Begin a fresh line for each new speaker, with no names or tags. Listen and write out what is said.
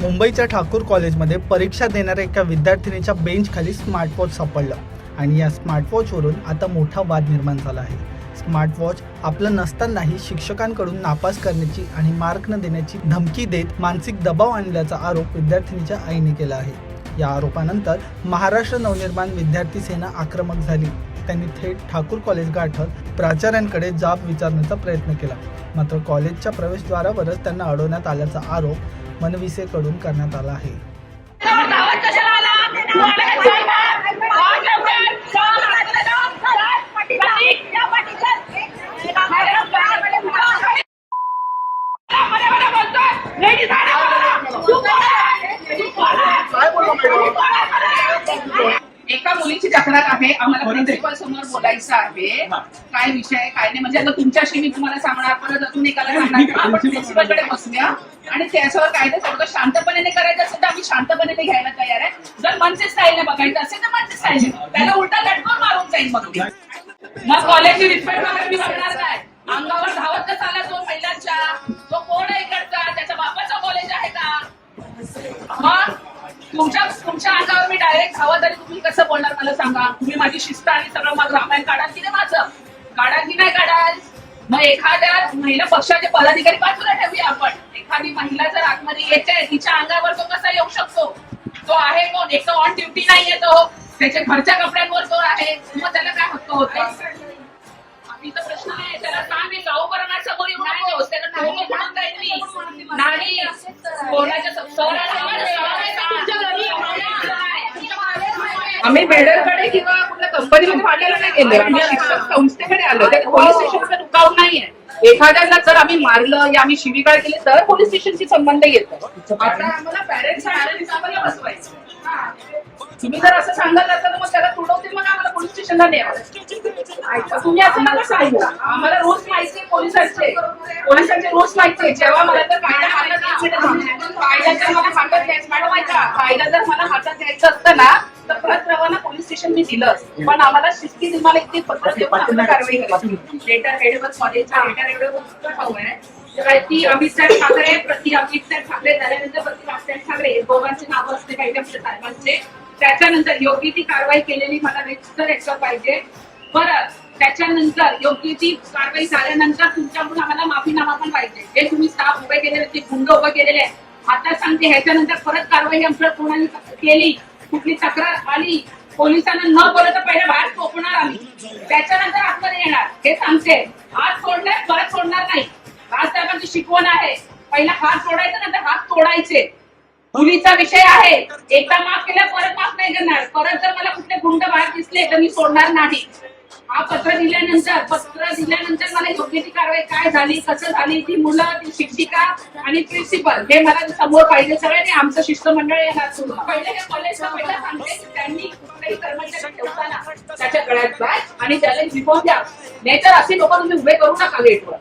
मुंबईच्या ठाकूर कॉलेजमध्ये परीक्षा देणाऱ्या एका विद्यार्थिनीच्या बेंचखाली स्मार्टवॉच सापडलं आणि या स्मार्टवॉचवरून आता मोठा वाद निर्माण झाला आहे। स्मार्टवॉच आपलं नसतानाही शिक्षकांकडून नापास करण्याची आणि मार्क न देण्याची धमकी देत मानसिक दबाव आणल्याचा आरोप विद्यार्थिनीच्या आईने केला आहे। या आरोपानंतर महाराष्ट्र नवनिर्माण विद्यार्थी सेना आक्रमक झाली। त्यांनी थेट ठाकूर कॉलेज गाठत प्राचार्यांकडे जाब विचारण्याचा प्रयत्न केला, मात्र कॉलेजच्या प्रवेशद्वारावरच त्यांना अडवण्यात आल्याचा आरोप मनविसेकडून करण्यात आला आहे।
एका मुलीची तक्रार आहे, आम्हाला प्रिन्सिपल समोर बोलायचं आहे। काय विषय आहे काय नाही, म्हणजे आता तुमच्याशी मी तुम्हाला सांगणार, परत अजून एकाला सांगणार, आपण प्रिन्सिपलकडे बसूया आणि त्याच्यावर कायदा सगळं शांतपणे करायचं असेल तर आम्ही शांतपणे घ्यायला तयार आहे। जर मनसे स्टाईलने बघायचं असेल तर मनसे स्टाईलने, त्याला उलटा लटकून मारून जाईल मग कॉलेजची रिस्पेक्ट वगैरे मी बघणार काय? अंगावर धावत कसा आला तो महिलांच्या, तो कोण आहे इकडचा, त्याच्या बापाचा कॉलेज आहे का? मग तुमच्या अंगावर मी डायरेक्ट धावत आणि तुम्ही कसं बोलणार मला सांगा? तुम्ही माझी शिस्त आणि सगळं मग रामायण काढाल की नाही? माझं काढाल की नाही काढाल? मग एखाद्या महिला पक्षाचे पदाधिकारी बाजूला ठेवूया आपण। एखादी महिला जर आतमध्ये येते, तिच्या अंगावर तो कसा येऊ शकतो? तो आहे कोण? एक तर ऑन ड्युटी नाहीये तो, त्याच्या घरच्या कपड्यांवर तो आहे, मग त्याला काय हक्क होतो? तिचा प्रश्न आहे, त्याला सांग मी गाव करणार समोर येऊ नकोस, त्याला म्हणून जाईल मी नाही कोणाच्या आम्ही बेडरकडे किंवा कुठल्या कंपनीमध्ये भांडायला नाही गेलो, आम्ही संस्थेकडे आलो, त्या पोलीस स्टेशनचा दुखाव नाहीये। एखाद्याला जर आम्ही मारलं या आम्ही शिवीगाळ केली तर पोलीस स्टेशनशी संबंध येतो। आता आम्हाला पॅरेंट्स आम्हाला बसवायचं, तुम्ही जर असं सांगाल तर मग त्याला तुडवतील, मग आम्हाला पोलीस स्टेशनला न्यावं। तुम्ही असं मला सांगू, आम्हाला रूल्स माहिती आहे पोलिसांचे रूल्स माहिती आहे। जेव्हा मला तर कायदा हातात जर मला हातात द्यायचं मॅडम ऐका, कायदा जर मला हातात द्यायचं असतं ना तर परत रवाना पोलीस स्टेशन मी दिलं, पण आम्हाला शिस्ती तुम्हाला इतकी पत्र देऊन आपल्याला कारवाई करायची। लेटर हेडवर कॉलेजचा लेटर हेडवर हवंय ती अमित साहेब ठाकरे, प्रति अमित साहेब ठाकरे झाल्यानंतर प्रति राजसाहेब ठाकरे दोघांचे नाव असते काही आमच्या साहेबांचे। त्याच्यानंतर योग्य ती कारवाई केलेली मला रजिस्टर याच्यावर पाहिजे। परत त्याच्यानंतर योग्य ती कारवाई झाल्यानंतर तुमच्याकडून आम्हाला माफीनामा पण पाहिजे। जे तुम्ही स्टाफ उभे केलेले, ते गुंड उभे केलेले आहे, आता सांगते ह्याच्यानंतर परत कारवाई आमच्या कोणाने केली, कुठली तक्रार आली, पोलिसांना न बोलता पहिले बाहेर टोकणार आम्ही, त्याच्यानंतर आतमध्ये येणार, हे सांगते। हात सोडणार परत सोडणार नाही, राजसाहेबांची शिकवण आहे। पहिला हात सोडायचा नंतर हात तोडायचे। मुलीचा विषय आहे, एकदा माफ केला परत माफ नाही करणार। परत जर मला कुठले गुंड बाहेर दिसले तर मी सोडणार नाही। हा पत्र दिल्यानंतर मला योग्य ती कारवाई काय झाली, कसं झाली, ती मुलं, ती शिक्षिका आणि प्रिन्सिपल हे मला समोर पाहिजे। सगळ्यांनी आमचं शिष्टमंडळ येणार सुरू पहिले हे कॉलेजला पहिला सांगते की त्यांनी कुठल्याही कर्मचारी ठेवताना त्याच्या गळ्यात बॅग आणि त्याला रिफॉर्म द्या, नाहीतर असे लोक तुम्ही उभे करू नका गेटवर।